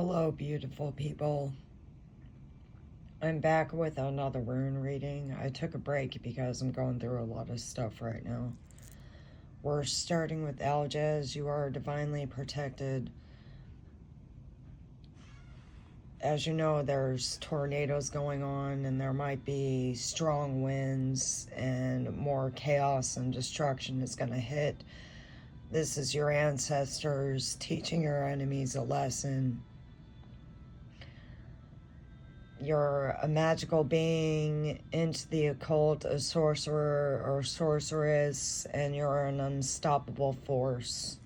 Hello, beautiful people. I'm back with another rune reading. I took a break because I'm going through a lot of stuff right now. We're starting with Algiz. You are divinely protected. As you know, there's tornadoes going on, and there might be strong winds, and more chaos and destruction is going to hit. This is your ancestors teaching your enemies a lesson. You're a magical being into the occult, a sorcerer or sorceress, and you're an unstoppable force.